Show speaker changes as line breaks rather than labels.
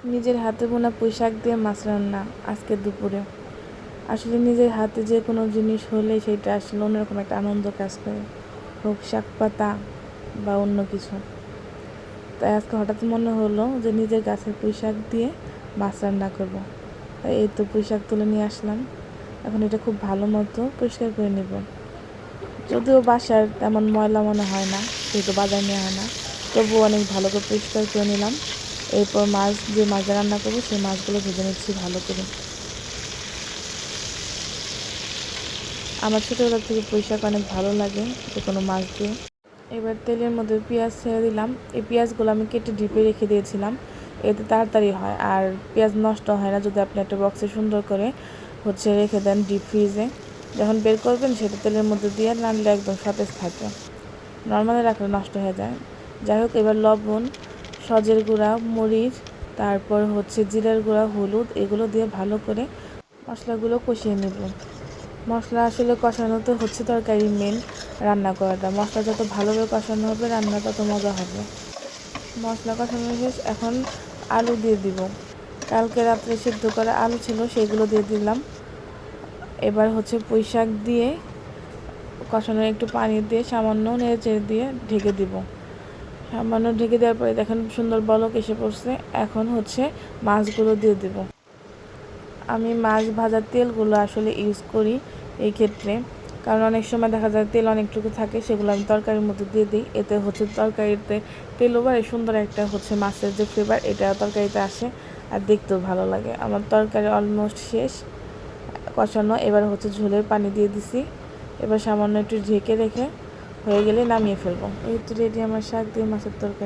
নিজের হাতে বোনা পুঁই শাক দিয়ে মাছ রান্না আজকে দুপুরে। আসলে নিজের হাতে যে কোনো জিনিস হলে সেটা আসলে অন্যরকম একটা আনন্দ কাজ করে, হোক শাক পাতা বা অন্য কিছু। তাই আজকে হঠাৎ মনে হলো যে নিজের গাছের পুঁই শাক দিয়ে মাছ রান্না করব। তাই এই তো পুঁই শাক তুলে নিয়ে আসলাম। এখন এটা খুব ভালো মতো পরিষ্কার করে নেব। যদিও বাসার তেমন ময়লা মনে হয় না, যেহেতু বাজার নেওয়া হয় না, তবুও অনেক ভালো করে পরিষ্কার করে নিলাম। এরপর যে মাছ দিয়ে রান্না করবো সেই মাছগুলো ভেজে নিচ্ছি ভালো করে। আমার ছোটোবেলা থেকে পুঁই শাক অনেক ভালো লাগে যে কোনো মাছ দিয়ে। এবার তেলের মধ্যে পেঁয়াজ ছেড়ে দিলাম। এই পেঁয়াজগুলো আমি কেটে ডিপে রেখে দিয়েছিলাম, এতে তাড়াতাড়ি হয় আর পেঁয়াজ নষ্ট হয় না যদি আপনি একটা বক্সে সুন্দর করে রেখে দেন ডিপ ফ্রিজে। যখন বের করবেন সেটা তেলের মধ্যে দিয়ে রান্নালে একদম সতেজ থাকে, নর্মালি রাখলে নষ্ট হয়ে যায়। যাই হোক, এবার লবণ, সজের গুঁড়া, মরিচ, তারপর জিরার গুঁড়া, হলুদ এগুলো দিয়ে ভালো করে মশলাগুলো কষিয়ে নেব। মশলা আসলে কষানোতে তরকারি মেন রান্না করাটা। মশলা যত ভালোভাবে কষানো হবে রান্না তত মজা হবে। মশলা কষানো শেষ, এখন আলু দিয়ে দিব। কালকে রাত্রে সিদ্ধ করা আলু ছিল, সেগুলো দিয়ে দিলাম। এবার পুঁই শাক দিয়ে কষানো একটু পানি দিয়ে সামান্য নেড়ে দিয়ে ঢেকে দিব। সামান্য ঢেকে দেওয়ার পরে দেখেন সুন্দর বলক এসে পড়ছে। এখন মাছগুলো দিয়ে দেব। আমি মাছ ভাজার তেলগুলো আসলে ইউজ করি এই ক্ষেত্রে, কারণ অনেক সময় দেখা যায় তেল অনেকটুকু থাকে, সেগুলো আমি তরকারির মধ্যে দিয়ে দিই। এতে তরকারিতে তেলও বাড়ে, সুন্দর একটা মাছের যে ফ্লেভার এটা তরকারিতে আসে আর দেখতেও ভালো লাগে। আমার তরকারি অলমোস্ট শেষ কষানো। এবার ঝোলের পানি দিয়ে দিছি। এবার সামান্য একটু ঢেকে রেখে হয়ে গেলে নামিয়ে ফেলবো। এই তো রেডি আমার শাক দিয়ে মাছের তরকারি।